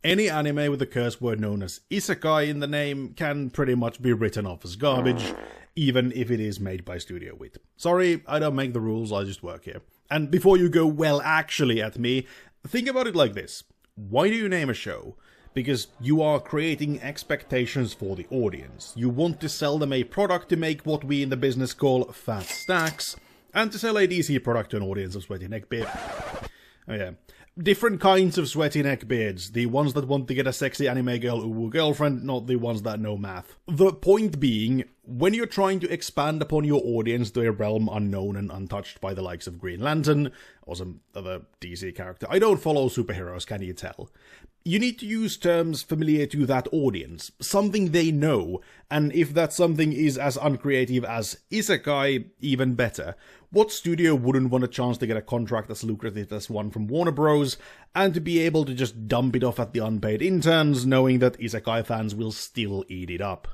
Any anime with the curse word known as Isekai in the name can pretty much be written off as garbage, even if it is made by Studio Wit. Sorry, I don't make the rules, I just work here. And before you go well actually at me, think about it like this. Why do you name a show? Because you are creating expectations for the audience. You want to sell them a product to make what we in the business call fat stacks, and to sell a DC product to an audience of sweaty neckbeard. Oh yeah. Different kinds of sweaty neckbeards. The ones that want to get a sexy anime girl uwu girlfriend, not the ones that know math. The point being, when you're trying to expand upon your audience to a realm unknown and untouched by the likes of Green Lantern, or some other DC character, I don't follow superheroes, can you tell? You need to use terms familiar to that audience, something they know, and if that something is as uncreative as Isekai, even better. What studio wouldn't want a chance to get a contract as lucrative as one from Warner Bros, and to be able to just dump it off at the unpaid interns, knowing that Isekai fans will still eat it up?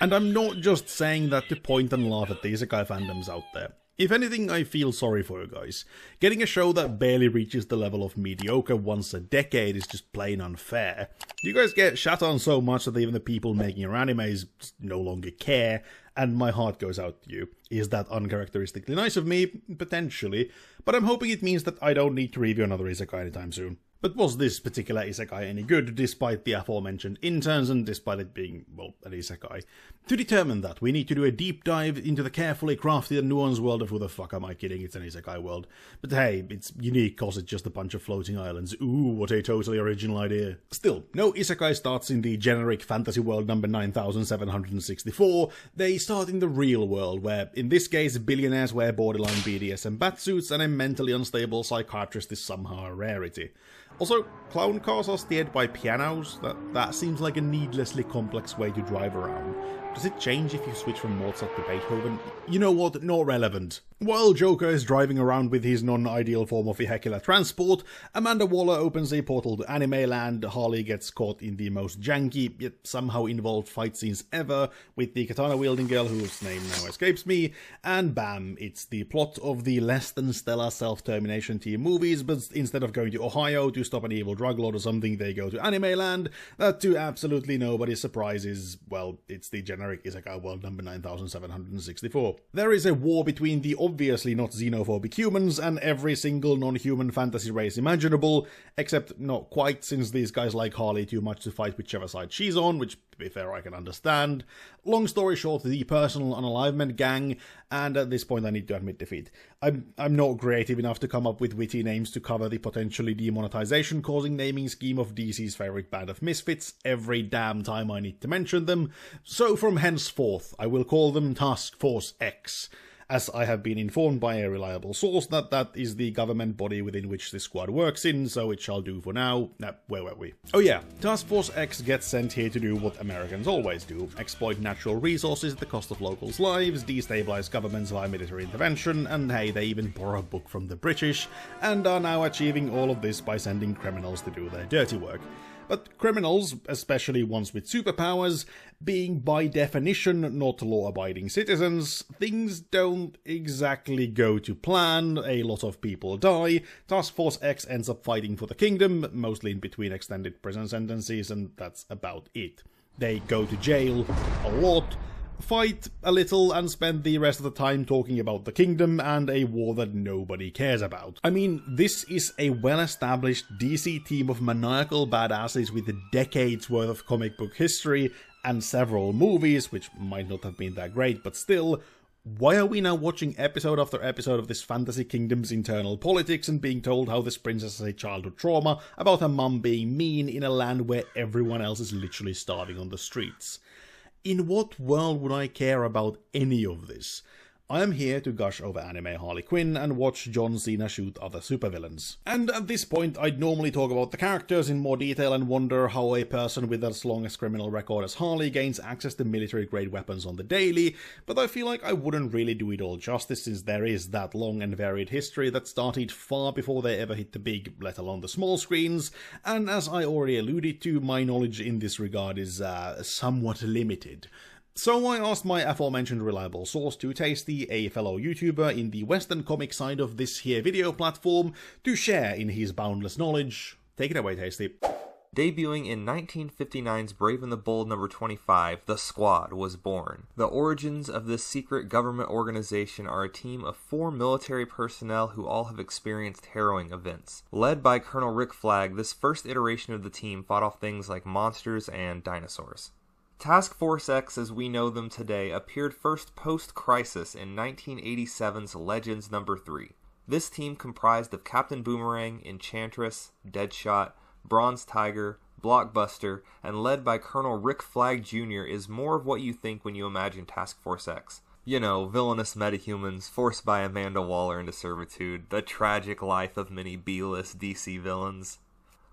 And I'm not just saying that to point and laugh at the Isekai fandoms out there. If anything, I feel sorry for you guys. Getting a show that barely reaches the level of mediocre once a decade is just plain unfair. You guys get shat on so much that even the people making your animes no longer care, and my heart goes out to you. Is that uncharacteristically nice of me? Potentially, but I'm hoping it means that I don't need to review another Isekai anytime soon. But was this particular Isekai any good, despite the aforementioned interns and despite it being, well, an Isekai? To determine that, we need to do a deep dive into the carefully crafted and nuanced world of who the fuck am I kidding, it's an Isekai world. But hey, it's unique cause it's just a bunch of floating islands. Ooh, what a totally original idea. Still, no Isekai starts in the generic fantasy world number 9764, they start in the real world, where, in this case, billionaires wear borderline BDSM batsuits and a mentally unstable psychiatrist is somehow a rarity. Also, clown cars are steered by pianos. That seems like a needlessly complex way to drive around. Does it change if you switch from Mozart to Beethoven? You know what, not relevant. While Joker is driving around with his non-ideal form of vehicular transport, Amanda Waller opens a portal to Anime Land, Harley gets caught in the most janky, yet somehow involved fight scenes ever, with the katana-wielding girl whose name now escapes me, and bam, it's the plot of the less-than-stellar self-termination team movies, but instead of going to Ohio to stop an evil drug lord or something, they go to Anime Land. That, to absolutely nobody's surprise, is, well, it's the generic Isekai world number 9764. There is a war between the obviously not xenophobic humans and every single non-human fantasy race imaginable, except not quite, since these guys like Harley too much to fight whichever side she's on, which, to be fair, I can understand. Long story short, the personal unalivement gang, and at this point I need to admit defeat. I'm not creative enough to come up with witty names to cover the potentially demonetization-causing naming scheme of DC's favorite band of misfits every damn time I need to mention them, so from henceforth I will call them Task Force X, as I have been informed by a reliable source that is the government body within which this squad works in, so it shall do for now. Where were we? Oh yeah, Task Force X gets sent here to do what Americans always do: exploit natural resources at the cost of locals' lives, destabilize governments via military intervention, and hey, they even borrow a book from the British, and are now achieving all of this by sending criminals to do their dirty work. But criminals, especially ones with superpowers, being by definition not law-abiding citizens, things don't exactly go to plan, a lot of people die, Task Force X ends up fighting for the kingdom, mostly in between extended prison sentences, and that's about it. They go to jail a lot, fight a little, and spend the rest of the time talking about the kingdom and a war that nobody cares about. I mean, this is a well-established DC team of maniacal badasses with decades worth of comic book history and several movies, which might not have been that great, but still, why are we now watching episode after episode of this fantasy kingdom's internal politics and being told how this princess has a childhood trauma about her mum being mean in a land where everyone else is literally starving on the streets? In what world would I care about any of this? I am here to gush over anime Harley Quinn and watch John Cena shoot other supervillains. And at this point, I'd normally talk about the characters in more detail and wonder how a person with as long a criminal record as Harley gains access to military-grade weapons on the daily, but I feel like I wouldn't really do it all justice since there is that long and varied history that started far before they ever hit the big, let alone the small screens, and as I already alluded to, my knowledge in this regard is somewhat limited. So I asked my aforementioned reliable source to Tastey, a fellow YouTuber in the Western comic side of this here video platform, to share in his boundless knowledge Take it away, Tastey. Debuting in 1959's Brave and the Bold number 25, The Squad was born. The origins of this secret government organization are a team of 4 military personnel who all have experienced harrowing events. Led by Colonel Rick Flag, this first iteration of the team fought off things like monsters and dinosaurs. Task Force X, as we know them today, appeared first post-Crisis in 1987's Legends number 3. This team comprised of Captain Boomerang, Enchantress, Deadshot, Bronze Tiger, Blockbuster, and led by Colonel Rick Flag Jr. is more of what you think when you imagine Task Force X. You know, villainous metahumans forced by Amanda Waller into servitude, the tragic life of many B-list DC villains.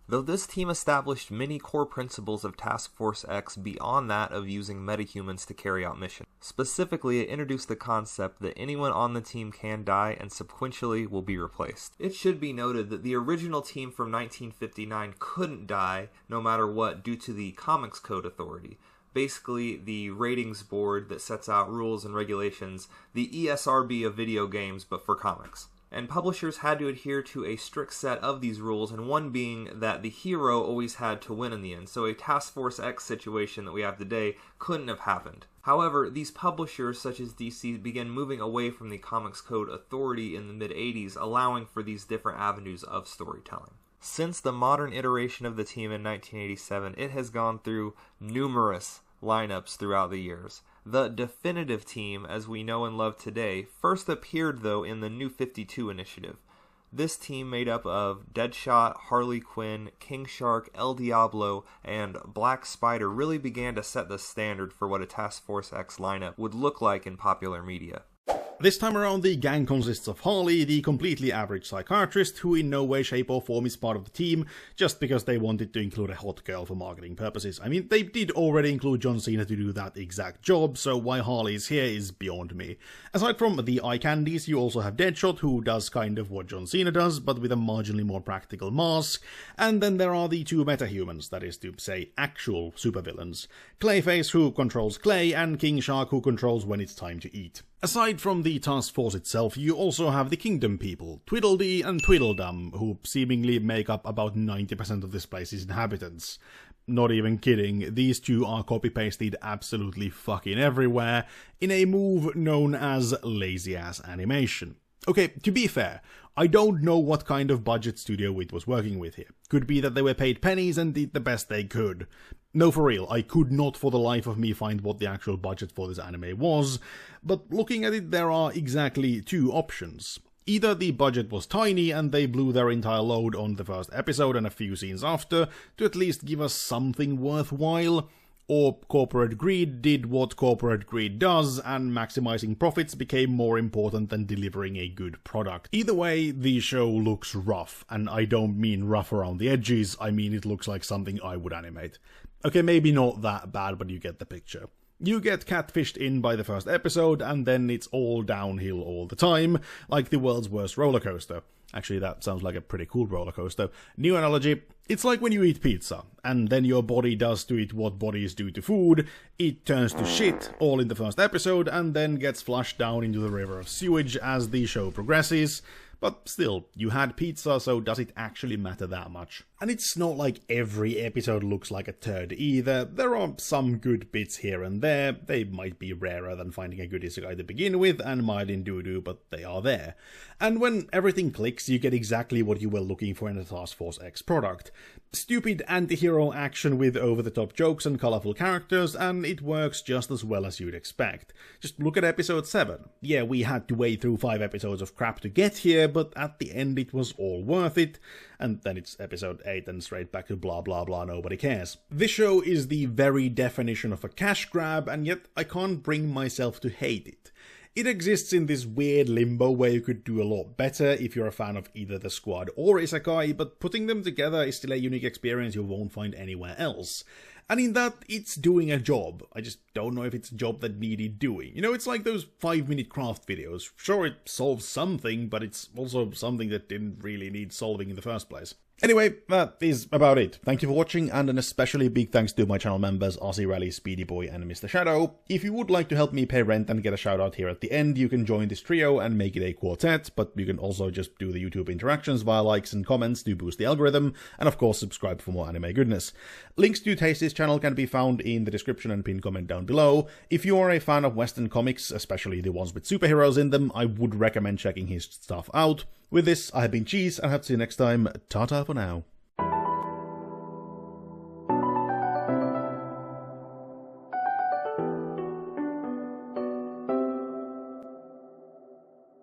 Though this team established many core principles of Task Force X beyond that of using metahumans to carry out missions. Specifically, it introduced the concept that anyone on the team can die and sequentially will be replaced. It should be noted that the original team from 1959 couldn't die no matter what due to the Comics Code Authority. Basically, the ratings board that sets out rules and regulations, the ESRB of video games but for comics. And publishers had to adhere to a strict set of these rules, and one being that the hero always had to win in the end, so a Task Force X situation that we have today couldn't have happened. However, these publishers, such as DC, began moving away from the Comics Code Authority in the mid-80s, allowing for these different avenues of storytelling. Since the modern iteration of the team in 1987, it has gone through numerous lineups throughout the years. The definitive team, as we know and love today, first appeared though in the New 52 initiative. This team made up of Deadshot, Harley Quinn, King Shark, El Diablo, and Black Spider really began to set the standard for what a Task Force X lineup would look like in popular media. This time around, the gang consists of Harley, the completely average psychiatrist, who in no way, shape or form is part of the team, just because they wanted to include a hot girl for marketing purposes. I mean, they did already include John Cena to do that exact job, so why Harley is here is beyond me. Aside from the eye candies, you also have Deadshot, who does kind of what John Cena does, but with a marginally more practical mask, and then there are the 2 metahumans, that is to say, actual supervillains. Clayface, who controls Clay, and King Shark, who controls when it's time to eat. Aside from the task force itself, you also have the Kingdom people, Tweedledee and Tweedledum, who seemingly make up about 90% of this place's inhabitants. Not even kidding, these 2 are copy-pasted absolutely fucking everywhere, in a move known as lazy-ass animation. Okay, to be fair, I don't know what kind of budget Studio Wit was working with here. Could be that they were paid pennies and did the best they could. No, for real, I could not for the life of me find what the actual budget for this anime was, but looking at it, there are exactly 2 options. Either the budget was tiny and they blew their entire load on the first episode and a few scenes after to at least give us something worthwhile, or corporate greed did what corporate greed does, and maximizing profits became more important than delivering a good product. Either way, the show looks rough, and I don't mean rough around the edges, I mean it looks like something I would animate. Okay, maybe not that bad, but you get the picture. You get catfished in by the first episode, and then it's all downhill all the time, like the world's worst roller coaster. Actually, that sounds like a pretty cool roller coaster. New analogy, it's like when you eat pizza, and then your body does to it what bodies do to food. It turns to shit, all in the first episode, and then gets flushed down into the river of sewage as the show progresses. But still, you had pizza, so does it actually matter that much? And it's not like every episode looks like a turd either. There are some good bits here and there. They might be rarer than finding a good isekai to begin with, and mild in doo-doo, but they are there. And when everything clicks, you get exactly what you were looking for in a Task Force X product. Stupid anti-hero action with over-the-top jokes and colourful characters, and it works just as well as you'd expect. Just look at episode 7. Yeah, we had to wade through 5 episodes of crap to get here, but at the end it was all worth it, and then it's episode 8 and straight back to blah blah blah, nobody cares. This show is the very definition of a cash grab, and yet I can't bring myself to hate it. It exists in this weird limbo where you could do a lot better if you're a fan of either the Squad or Isekai, but putting them together is still a unique experience you won't find anywhere else. And in that, it's doing a job. I just don't know if it's a job that needed doing. You know, it's like those 5-minute craft videos. Sure, it solves something, but it's also something that didn't really need solving in the first place. Anyway, that is about it. Thank you for watching, and an especially big thanks to my channel members RC Rally, Speedy Boy, and Mr. Shadow. If you would like to help me pay rent and get a shout out here at the end, you can join this trio and make it a quartet, but you can also just do the YouTube interactions via likes and comments to boost the algorithm, and of course subscribe for more anime goodness. Links to Tastey's channel can be found in the description and pinned comment down below. If you are a fan of Western comics, especially the ones with superheroes in them, I would recommend checking his stuff out. With this, I have been Cheese, and I hope to see you next time. Ta-ta for now.